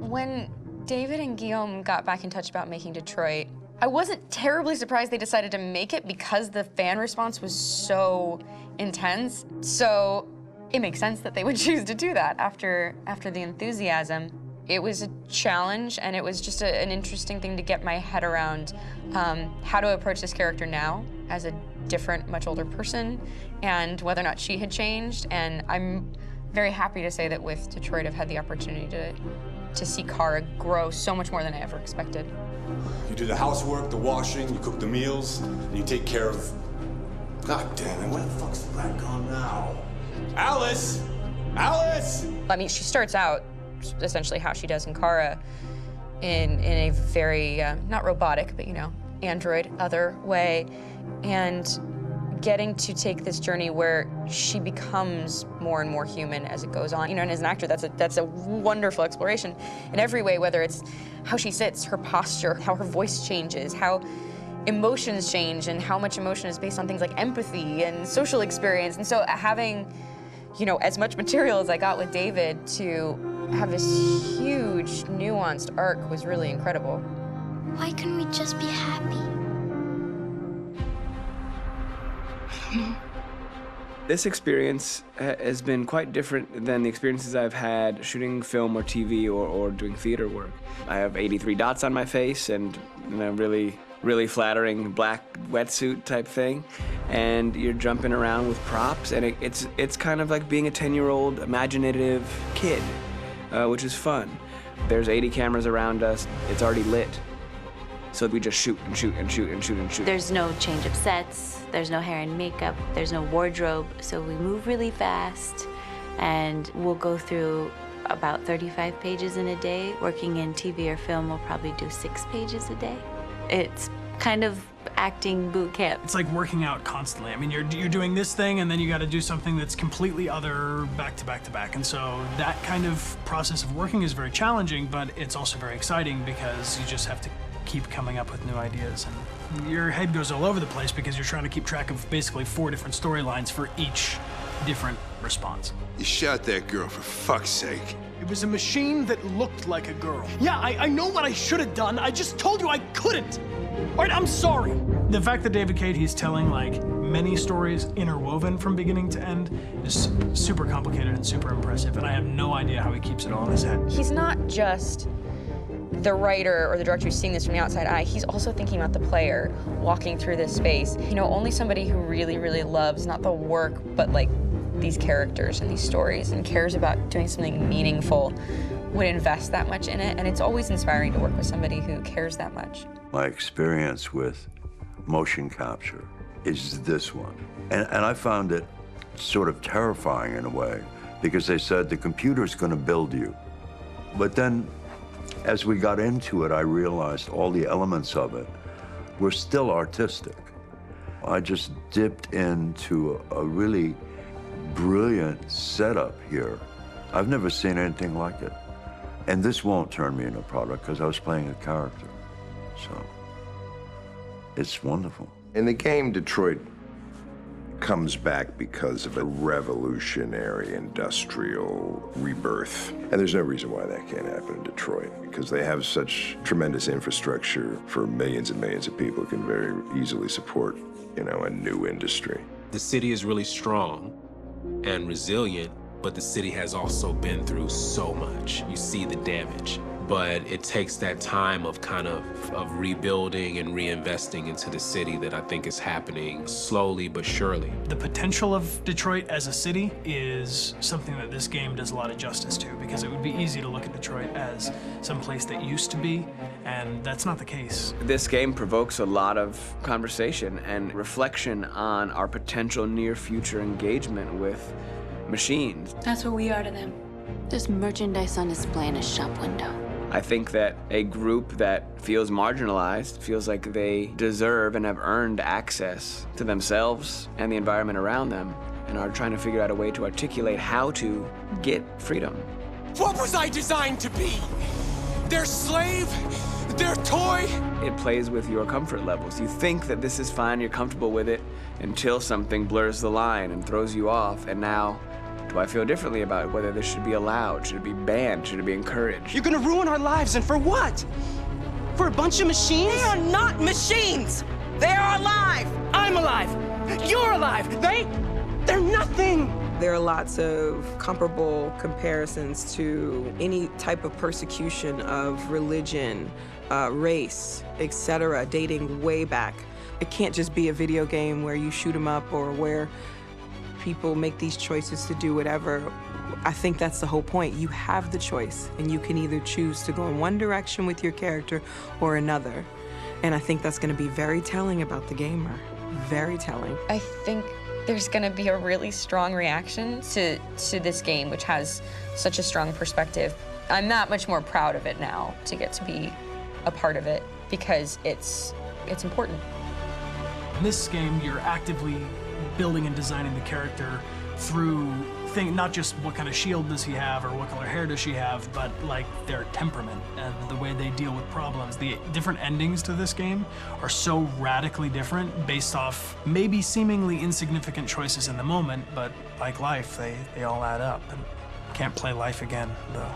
When David and Guillaume got back in touch about making Detroit, I wasn't terribly surprised they decided to make it because the fan response was so intense. So it makes sense that they would choose to do that after the enthusiasm. It was a challenge, and it was just an interesting thing to get my head around how to approach this character now as a different, much older person, and whether or not she had changed. And I'm very happy to say that with Detroit, I've had the opportunity to see Kara grow so much more than I ever expected. You do the housework, the washing, you cook the meals, and you take care of... God damn it, where the fuck's the rat gone now? Alice! Alice! I mean, she starts out essentially how she does in Kara in a very, not robotic, but, you know, android other way. And getting to take this journey where she becomes more and more human as it goes on. You know, and as an actor, that's a wonderful exploration in every way, whether it's how she sits, her posture, how her voice changes, how emotions change, and how much emotion is based on things like empathy and social experience. And so having, you know, as much material as I got with David to have this huge, nuanced arc was really incredible. Why couldn't we just be happy? This experience has been quite different than the experiences I've had shooting film or TV or doing theater work. I have 83 dots on my face and a really flattering black wetsuit type thing, and you're jumping around with props, and it's kind of like being a 10-year-old imaginative kid, which is fun. There's 80 cameras around us. It's already lit. So we just shoot and shoot and shoot and shoot and shoot. There's no change of sets, there's no hair and makeup, there's no wardrobe, so we move really fast, and we'll go through about 35 pages in a day. Working in TV or film, we'll probably do 6 pages a day. It's kind of acting boot camp. It's like working out constantly. I mean, you're doing this thing, and then you got to do something that's completely other back to back to back. And so that kind of process of working is very challenging, but it's also very exciting because you just have to keep coming up with new ideas, and your head goes all over the place because you're trying to keep track of basically 4 different storylines for each different response. You shot that girl, for fuck's sake. It was a machine that looked like a girl. Yeah, I know what I should have done. I just told you I couldn't. All right, I'm sorry. The fact that David Cade, he's telling like many stories interwoven from beginning to end is super complicated and super impressive, and I have no idea how he keeps it all in his head. He's not just the writer or the director who's seeing this from the outside eye, he's also thinking about the player walking through this space. You know, only somebody who really, really loves not the work, but like these characters and these stories and cares about doing something meaningful would invest that much in it. And it's always inspiring to work with somebody who cares that much. My experience with motion capture is this one. And I found it sort of terrifying in a way because they said the computer's going to build you. But then as we got into it, I realized all the elements of it were still artistic. I just dipped into a really brilliant setup here. I've never seen anything like it. And this won't turn me into a product because I was playing a character. So it's wonderful. In the game, Detroit comes back because of a revolutionary industrial rebirth. And there's no reason why that can't happen in Detroit, because they have such tremendous infrastructure for millions and millions of people who can very easily support, you know, a new industry. The city is really strong and resilient, but the city has also been through so much. You see the damage. But it takes that time of kind of rebuilding and reinvesting into the city that I think is happening slowly but surely. The potential of Detroit as a city is something that this game does a lot of justice to, because it would be easy to look at Detroit as some place that used to be, and that's not the case. This game provokes a lot of conversation and reflection on our potential near-future engagement with machines. That's what we are to them. There's merchandise on display in a shop window. I think that a group that feels marginalized, feels like they deserve and have earned access to themselves and the environment around them, and are trying to figure out a way to articulate how to get freedom. What was I designed to be? Their slave? Their toy? It plays with your comfort levels. You think that this is fine, you're comfortable with it, until something blurs the line and throws you off, and now Do I feel differently about whether this should be allowed? Should it be banned? Should it be encouraged? You're gonna ruin our lives, and for what? For a bunch of machines? They are not machines! They are alive! I'm alive! You're alive! They're nothing! There are lots of comparable comparisons to any type of persecution of religion, race, etc., dating way back. It can't just be a video game where you shoot 'em up or where people make these choices to do whatever. I think that's the whole point. You have the choice, and you can either choose to go in one direction with your character or another. And I think that's going to be very telling about the gamer. Very telling. I think there's going to be a really strong reaction to this game, which has such a strong perspective. I'm that much more proud of it now to get to be a part of it because it's important. In this game, you're actively building and designing the character through not just what kind of shield does he have or what color hair does she have, but like their temperament and the way they deal with problems. The different endings to this game are so radically different based off maybe seemingly insignificant choices in the moment, but like life, they all add up. And can't play life again, though.